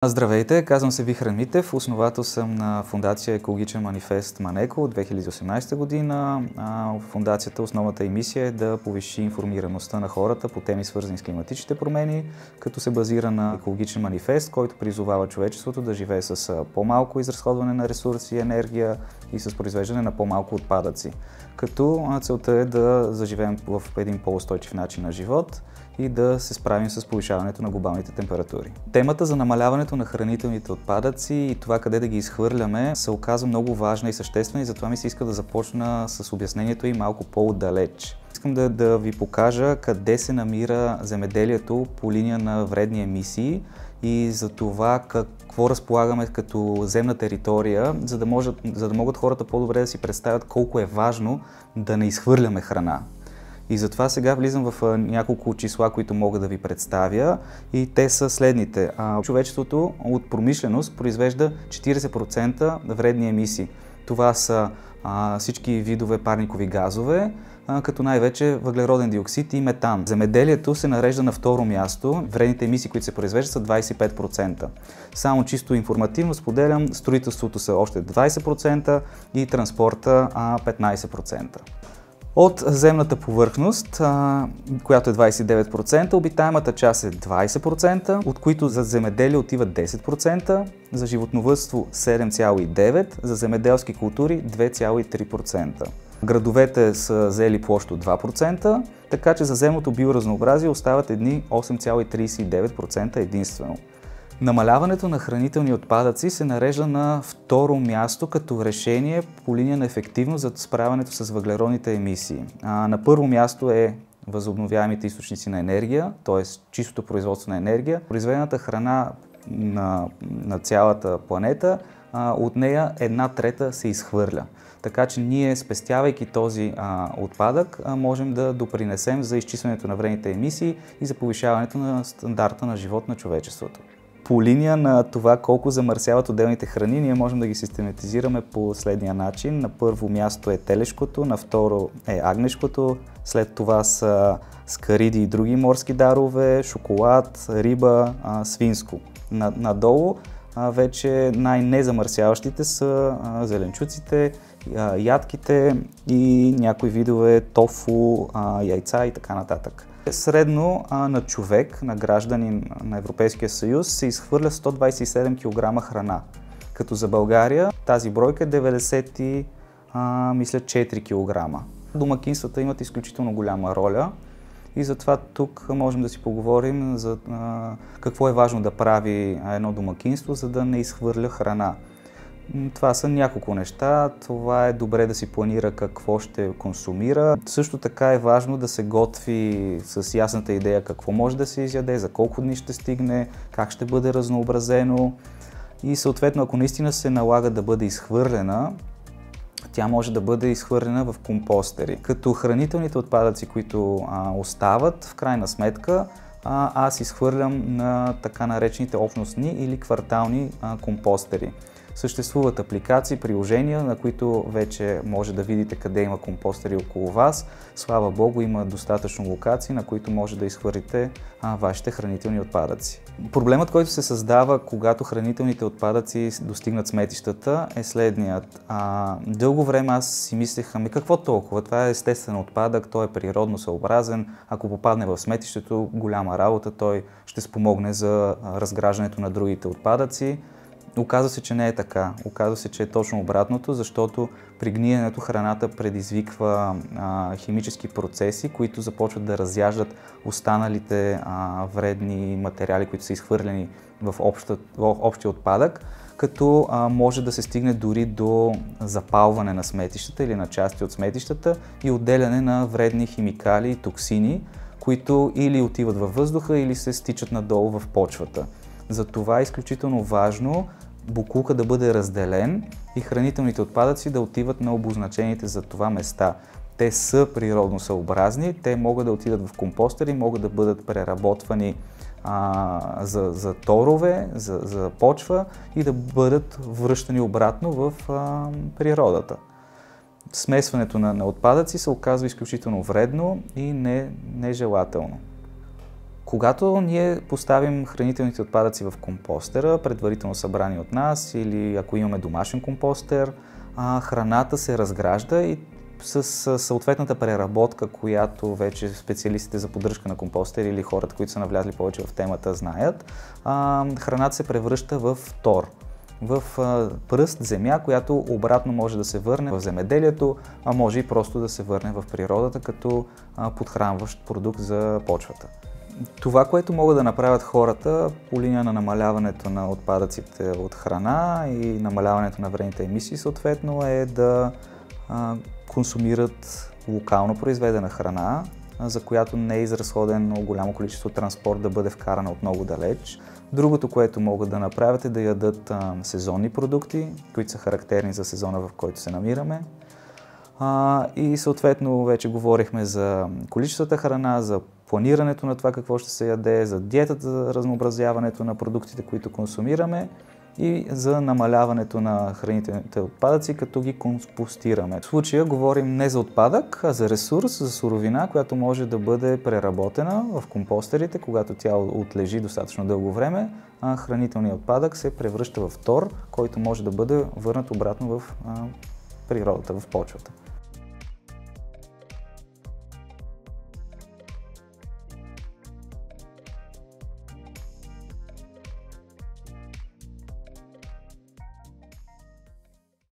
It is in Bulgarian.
Здравейте, казвам се Вихран Митев, основател съм на фундация Екологичен манифест Манеко от 2018 година. Фундацията, основната ѝ мисия е да повиши информираността на хората по теми свързани с климатичните промени, като се базира на екологичен манифест, който призовава човечеството да живее с по-малко изразходване на ресурси и енергия и с произвеждане на по-малко отпадъци. Като целта е да заживеем в един по-устойчив начин на живот и да се справим с повишаването на глобалните температури. Темата за намаляването на хранителните отпадъци и това къде да ги изхвърляме се оказа много важна и съществена и затова ми се иска да започна с обяснението и малко по-отдалеч. Искам да ви покажа къде се намира земеделието по линия на вредни емисии и за това какво разполагаме като земна територия, за да могат хората по-добре да си представят колко е важно да не изхвърляме храна. И затова сега влизам в няколко числа, които мога да ви представя и те са следните. Човечеството от промишленост произвежда 40% вредни емисии. Това са всички видове парникови газове, като най-вече въглероден диоксид и метан. Земеделието се нарежда на второ място. Вредните емисии, които се произвеждат, са 25%. Само чисто информативно споделям, строителството са още 20% и транспорта 15%. От земната повърхност, която е 29%, обитаемата част е 20%, от които за земеделие отиват 10%, за животновъдство 7,9%, за земеделски култури 2,3%. Градовете са взели площ от 2%, така че за земното биоразнообразие остават едни 8,39% единствено. Намаляването на хранителни отпадъци се нарежда на второ място като решение по линия на ефективност за справянето с въглеродните емисии. На първо място е възобновяемите източници на енергия, т.е. чистото производство на енергия. Произведената храна на цялата планета, от нея 1/3 се изхвърля. Така че ние, спестявайки този отпадък, можем да допринесем за изчистването на вредните емисии и за повишаването на стандарта на живот на човечеството. По линия на това колко замърсяват отделните храни, ние можем да ги систематизираме по следния начин. На първо място е телешкото, на второ е агнешкото, след това са скариди и други морски дарове, шоколад, риба, свинско. Надолу вече най-незамърсяващите са зеленчуците, ядките и някои видове тофу, яйца и така нататък. Средно на човек, на гражданин на Европейския съюз, се изхвърля 127 кг храна, като за България тази бройка е 94 кг. Домакинствата имат изключително голяма роля и затова тук можем да си поговорим за какво е важно да прави едно домакинство, за да не изхвърля храна. Това са няколко неща. Това е добре да си планира какво ще консумира. Също така е важно да се готви с ясната идея какво може да се изяде, за колко дни ще стигне, как ще бъде разнообразено и съответно, ако наистина се налага да бъде изхвърлена, тя може да бъде изхвърлена в компостери. Като хранителните отпадъци, които остават, в крайна сметка, аз изхвърлям на така наречените общностни или квартални компостери. Съществуват апликации, приложения, на които вече може да видите къде има компостери около вас. Слава Богу, има достатъчно локации, на които може да изхвърлите вашите хранителни отпадъци. Проблемът, който се създава, когато хранителните отпадъци достигнат сметищата, е следният. Дълго време аз си мислех, какво толкова? Това е естествен отпадък, той е природно съобразен. Ако попадне в сметището, голяма работа, той ще спомогне за разграждането на другите отпадъци. Оказва се, че не е така. Оказва се, че е точно обратното, защото при гниенето храната предизвиква химически процеси, които започват да разяждат останалите вредни материали, които са изхвърлени в общия отпадък, като може да се стигне дори до запалване на сметищата или на части от сметищата и отделяне на вредни химикали и токсини, които или отиват във въздуха, или се стичат надолу в почвата. Затова е изключително важно боклука да бъде разделен и хранителните отпадъци да отиват на обозначените за това места. Те са природно съобразни, те могат да отидат в компостери, могат да бъдат преработвани за торове, за почва и да бъдат връщани обратно в природата. Смесването на отпадъци се оказва изключително вредно и нежелателно. Когато ние поставим хранителните отпадъци в компостера, предварително събрани от нас, или ако имаме домашен компостер, храната се разгражда и с съответната преработка, която вече специалистите за поддръжка на компостери или хората, които са навлязли повече в темата, знаят, храната се превръща в тор, в пръст земя, която обратно може да се върне в земеделието, а може и просто да се върне в природата като подхранващ продукт за почвата. Това, което могат да направят хората по линия на намаляването на отпадъците от храна и намаляването на вредните емисии, съответно, е да консумират локално произведена храна, за която не е изразходено голямо количество транспорт да бъде вкарана от много далеч. Другото, което могат да направят, е да ядат сезонни продукти, които са характерни за сезона, в който се намираме. И съответно вече говорихме за количествата храна, за планирането на това какво ще се яде, за диетата, за разнообразяването на продуктите, които консумираме и за намаляването на хранителните отпадъци, като ги компостираме. В случая говорим не за отпадък, а за ресурс, за суровина, която може да бъде преработена в компостерите, когато тя отлежи достатъчно дълго време, а хранителният отпадък се превръща в тор, който може да бъде върнат обратно в природата, в почвата.